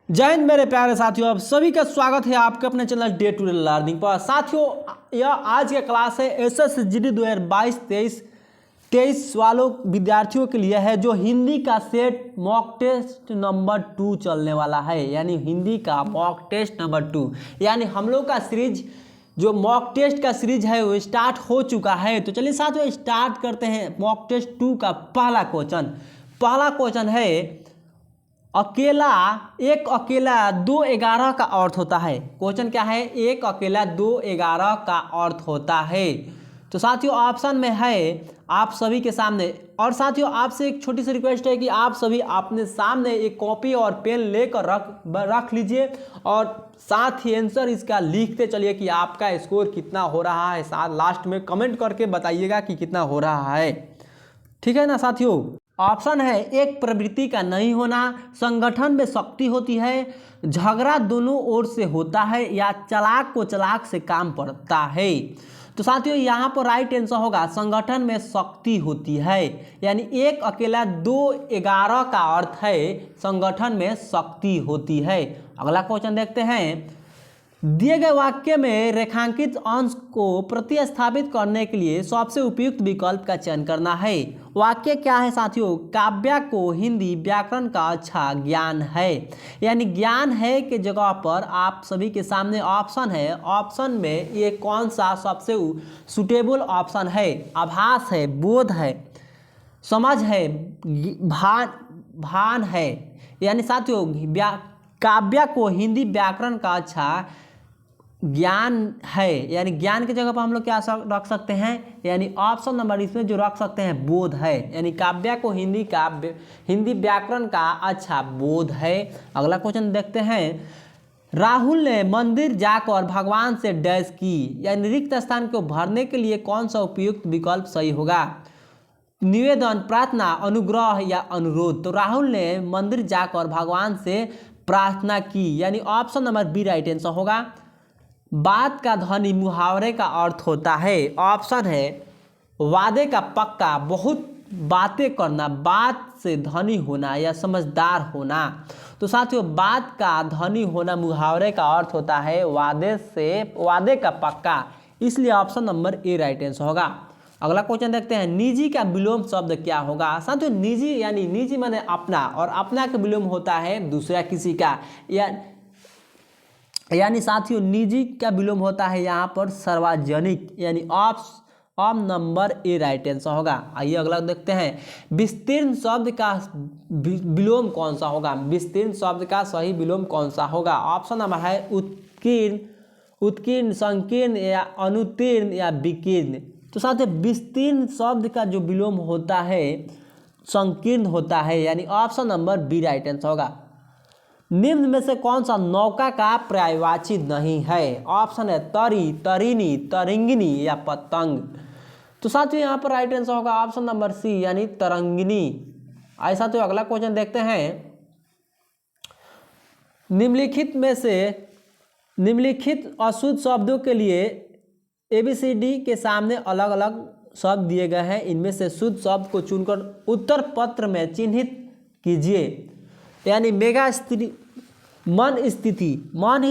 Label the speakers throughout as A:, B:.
A: जय हिंद मेरे प्यारे साथियों, आप सभी का स्वागत है आपके अपने channel day to day learning पर। साथियों, यह आज का क्लास है SSGD 2022-23 वालों विद्यार्थियों के लिए है, जो हिंदी का सेट मॉक टेस्ट नंबर 2 चलने वाला है। यानी हिंदी का मॉक टेस्ट नंबर 2, यानी हम लोग का सीरीज जो मॉक टेस्ट का सीरीज है वो स्टार्ट हो चुका है। तो चलिए साथियों स्टार्ट करते हैं मॉक टेस्ट 2 का पहला क्वेश्चन है अकेला एक अकेला 2-11 का अर्थ होता है। क्वेश्चन क्या है? एक अकेला 2-11 का अर्थ होता है। तो साथियों ऑप्शन में है आप सभी के सामने। और साथियों आपसे एक छोटी सी रिक्वेस्ट है कि आप सभी अपने सामने एक कॉपी और पेन लेकर रख लीजिए और साथ ही आंसर इसका लिखते चलिए कि आपका स्कोर कितना हो रहा है। साथ लास्ट में कमेंट करके बताइएगा कि कितना हो रहा है। ठीक है ना साथियों? ऑप्शन है एक प्रवृत्ति का नहीं होना, संगठन में शक्ति होती है, झगड़ा दोनों ओर से होता है, या चालाक को चालाक से काम पड़ता है। तो साथियों यहाँ पर राइट आंसर होगा संगठन में शक्ति होती है। यानी एक अकेला 2-11 का अर्थ है संगठन में शक्ति होती है। अगला क्वेश्चन देखते हैं। दिए गए वाक्य में रेखांकित अंश को प्रतिस्थापित करने के लिए सबसे उपयुक्त विकल्प का चयन करना है। वाक्य क्या है साथियों? काव्या को हिंदी व्याकरण का अच्छा ज्ञान है। यानी ज्ञान है के जगह पर आप सभी के सामने ऑप्शन है। ऑप्शन में ये कौन सा सबसे सुटेबल ऑप्शन है? आभास है, बोध है, समझ है, भान है। यानी साथियों काव्या को हिंदी व्याकरण का अच्छा ज्ञान है। यानी ज्ञान की जगह पर हम लोग क्या रख सकते हैं? यानी ऑप्शन नंबर इसमें जो रख सकते हैं बोध है। यानी काव्या को हिंदी व्याकरण का अच्छा बोध है। अगला क्वेश्चन देखते हैं। राहुल ने मंदिर जाकर भगवान से डैश की। यानी रिक्त स्थान को भरने के लिए कौन सा उपयुक्त विकल्प सही होगा? निवेदन, प्रार्थना, अनुग्रह या अनुरोध। तो राहुल ने मंदिर जाकर भगवान से प्रार्थना की। यानी option number B right answer होगा। बात का ध्वनि मुहावरे का अर्थ होता है। ऑप्शन है वादे का पक्का, बहुत बातें करना, बात से धनी होना या समझदार होना। तो साथियों बात का धनी होना मुहावरे का अर्थ होता है वादे का पक्का, इसलिए option number A right answer होगा। अगला क्वेश्चन देखते हैं। निजी का विलोम शब्द क्या होगा? साथियों निजी यानी निजी माने अपना, और अपना का विलोम होता है दूसरा किसी का। यानी साथियों निजी का विलोम होता है यहाँ पर सार्वजनिक। यानी option number A right answer होगा। आइए अगला देखते हैं। विस्तीर्ण शब्द का विलोम कौन सा होगा? विस्तीर्ण शब्द का सही विलोम कौन सा होगा? ऑप्शन नंबर है उत्कीर्ण, संकीर्ण या अनुतीर्ण या विकीर्ण। तो साथियों विस्तीर्ण शब्द का जो विलोम होता है संकीर्ण होता है। यानी option number B right answer होगा। निम्न में से कौन सा नौका का पर्यायवाची नहीं है? ऑप्शन है तरी, तरीनी, तरिंगिनी या पतंग। तो साथियों यहाँ पर राइट आंसर होगा ऑप्शन नंबर सी यानी तरंगिनी। आइए साथियों अगला क्वेश्चन देखते हैं। निम्नलिखित अशुद्ध शब्दों के लिए ABCD के सामने अलग अलग शब्द दिए गए हैं। इनमें से शुद्ध शब्द को चुनकर उत्तर पत्र में चिन्हित कीजिए। यानी मन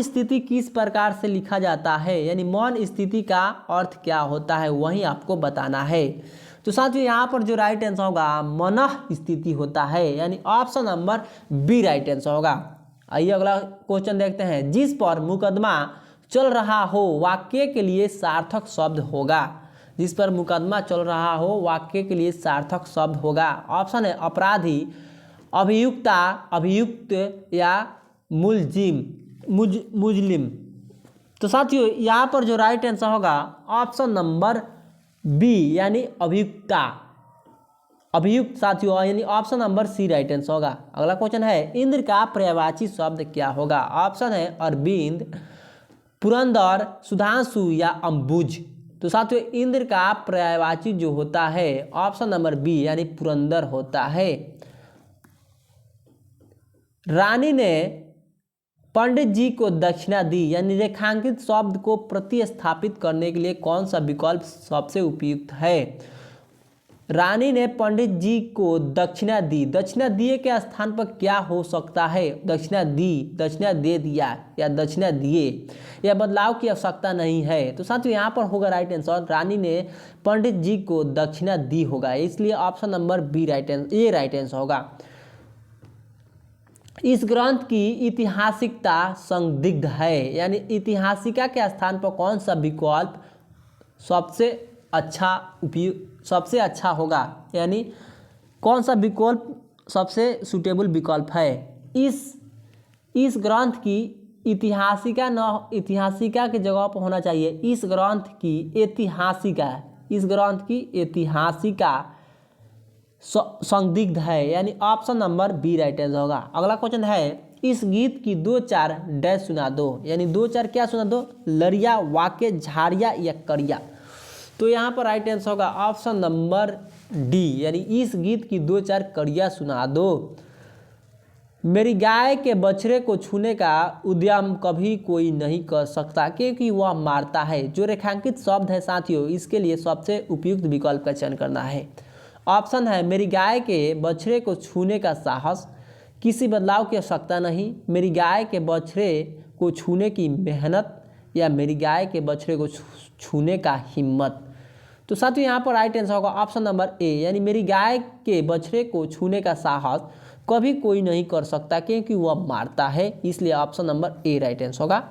A: स्थिति किस प्रकार से लिखा जाता है? यानी मन स्थिति का अर्थ क्या होता है वही आपको बताना है। तो साथियों यहाँ पर जो राइट आंसर होगा मनः स्थिति होता है। यानी option number B right answer होगा। आइए अगला क्वेश्चन देखते हैं। जिस पर मुकदमा चल रहा हो वाक्य के लिए सार्थक शब्द होगा। जिस पर मुकदमा चल रहा हो वाक्य के लिए सार्थक शब्द होगा। ऑप्शन है अपराधी, अभियुक्ता, अभियुक्त या मुजलिम। तो साथियों यहाँ पर जो राइट आंसर होगा ऑप्शन नंबर बी यानी अभियुक्ता, अभियुक्त साथियों। यानी option number C right answer होगा। अगला क्वेश्चन है। इंद्र का पर्यायवाची शब्द क्या होगा? ऑप्शन है अरविंद, पुरंदर, सुधांशु या अंबुज। तो साथियों इंद्र का पर्यायवाची जो होता है ऑप्शन नंबर बी यानी पुरंदर होता है। रानी ने पंडित जी को दक्षिणा दी। यानी रेखांकित शब्द को प्रतिस्थापित करने के लिए कौन सा विकल्प सबसे उपयुक्त है? रानी ने पंडित जी को दक्षिणा दी। दक्षिणा दिए के स्थान पर क्या हो सकता है? दक्षिणा दी, दक्षिणा दे दिया या दक्षिणा दिए, या बदलाव की आवश्यकता नहीं है। तो साथियों यहाँ पर होगा राइट आंसर, रानी ने पंडित जी को दक्षिणा दी होगा, इसलिए option number B right answer, A right answer होगा। इस ग्रंथ की ऐतिहासिकता संदिग्ध है, यानी ऐतिहासिका के स्थान पर कौन सा विकल्प सबसे अच्छा होगा, यानी कौन सा विकल्प सबसे सूटेबल विकल्प है? इस ग्रंथ की ऐतिहासिका ऐतिहासिका की जगह पर होना चाहिए इस ग्रंथ की ऐतिहासिका संदिग्ध है, यानी option number B right answer होगा। अगला क्वेश्चन है, इस गीत की 2-4 डैश सुना दो, यानी 2-4 क्या सुना दो? लरिया, वाक्य, झाड़िया या करिया। तो यहाँ पर राइट आंसर होगा ऑप्शन नंबर डी, यानी इस गीत की 2-4 करिया सुना दो। मेरी गाय के बछड़े को छूने का उद्यम कभी कोई नहीं कर सकता क्योंकि वह मारता है। जो रेखांकित शब्द है साथियों, इसके लिए सबसे उपयुक्त विकल्प का चयन करना है। ऑप्शन है, मेरी गाय के बछड़े को छूने का साहस, किसी बदलाव की आवश्यकता नहीं, मेरी गाय के बछड़े को छूने की मेहनत, या मेरी गाय के बछड़े को छूने का हिम्मत। तो साथियों यहाँ पर राइट आंसर होगा ऑप्शन नंबर ए, यानी मेरी गाय के बछड़े को छूने का साहस कभी कोई नहीं कर सकता क्योंकि वह मारता है, इसलिए option number A right answer होगा।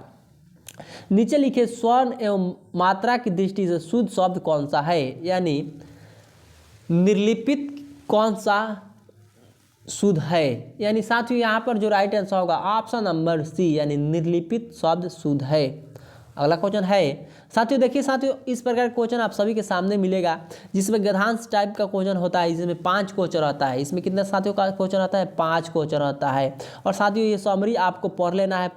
A: नीचे लिखे स्वर्ण एवं मात्रा की दृष्टि से शुद्ध शब्द कौन सा है, यानी निर्लिपित कौन सा शुद्ध है, यानी साथियों यहाँ पर जो राइट आंसर होगा ऑप्शन नंबर सी, यानी निर्लिपित शब्द शुद्ध है। अगला क्वेश्चन है साथियों, देखिए साथियों, इस प्रकार का क्वेश्चन आप सभी के सामने मिलेगा जिसमें गद्यांश टाइप का क्वेश्चन होता है। इसमें 5 क्वेश्चन रहता है। इसमें कितना साथियों का क्वेश्चन आता है? 5 क्वेश्चन रहता है। और साथियों ये समरी आपको पढ़ लेना है,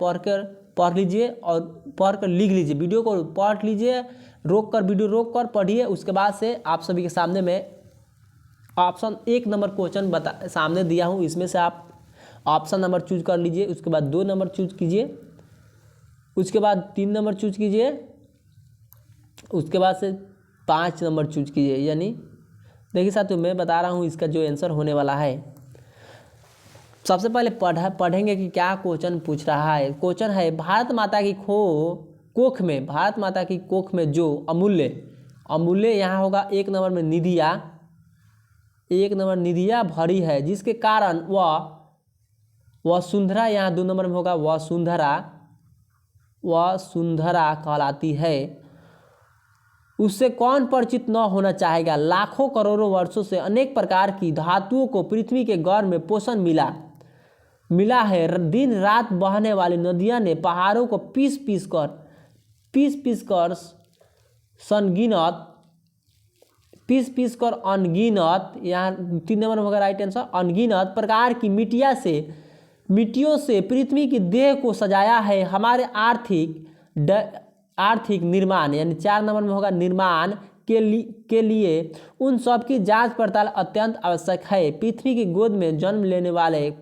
A: पढ़ लीजिए और पढ़ कर लिख लीजिए, वीडियो को पढ़ लीजिए, वीडियो रोक कर पढ़िए। उसके बाद से आप सभी के सामने में ऑप्शन 1 नंबर क्वेश्चन सामने दिया हूँ, इसमें से आप ऑप्शन नंबर चूज कर लीजिए। उसके बाद 2 नंबर चूज कीजिए, उसके बाद 3 नंबर चूज कीजिए, उसके बाद से 5 नंबर चूज कीजिए। यानी देखिए साथियों, मैं बता रहा हूँ इसका जो आंसर होने वाला है। सबसे पहले पढ़ेंगे कि क्या क्वेश्चन पूछ रहा है। क्वेश्चन है, भारत माता की कोख में जो अमूल्य यहाँ होगा 1 नंबर में निधिया भरी है, जिसके कारण वह सुंदरा, यहाँ 2 नंबर में होगा वह सुंदरा कहलाती है। उससे कौन परिचित न होना चाहेगा? लाखों करोड़ों वर्षों से अनेक प्रकार की धातुओं को पृथ्वी के गर्भ में पोषण मिला है। दिन रात बहने वाली नदियां ने पहाड़ों को पीस पीस कर अनगिनत, यहाँ 3 नंबर में होगा राइट आंसर, अनगिनत प्रकार की मिट्टियों से पृथ्वी की देह को सजाया है। हमारे आर्थिक निर्माण, यानी 4 नंबर में होगा निर्माण के लिए उन सब की जांच पड़ताल अत्यंत आवश्यक है। पृथ्वी की गोद में जन्म लेने वाले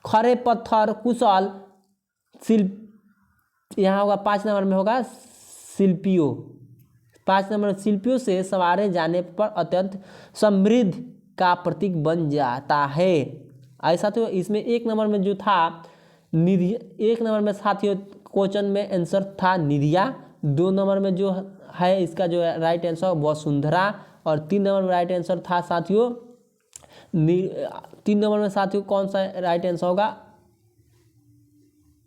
A: खरे पत्थर कुशल यहाँ होगा 5 नंबर में होगा शिल्पियों। 5 नंबर शिल्पियों से संवारे जाने पर अत्यंत समृद्ध का प्रतीक बन जाता है। ऐसा तो इसमें 1 नंबर में जो था निधि, 1 नंबर में साथियों क्वेश्चन में आंसर था निधिया। 2 नंबर में जो है इसका जो राइट आंसर वह सुंदरा, और 3 नंबर में राइट आंसर था साथियों 3 नंबर में साथियों कौन सा राइट आंसर होगा?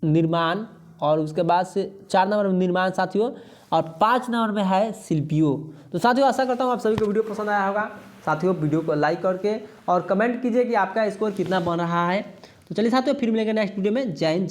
A: निर्माण। और उसके बाद से 4 नंबर में निर्माण साथियों, और 5 नंबर में है शिल्पियों। तो साथियों आशा करता हूँ आप सभी को वीडियो पसंद आया होगा। साथियों वीडियो को लाइक करके और कमेंट कीजिए कि आपका स्कोर कितना बन रहा है। तो चलिए साथियों फिर मिलेंगे नेक्स्ट वीडियो में। जय हिंद।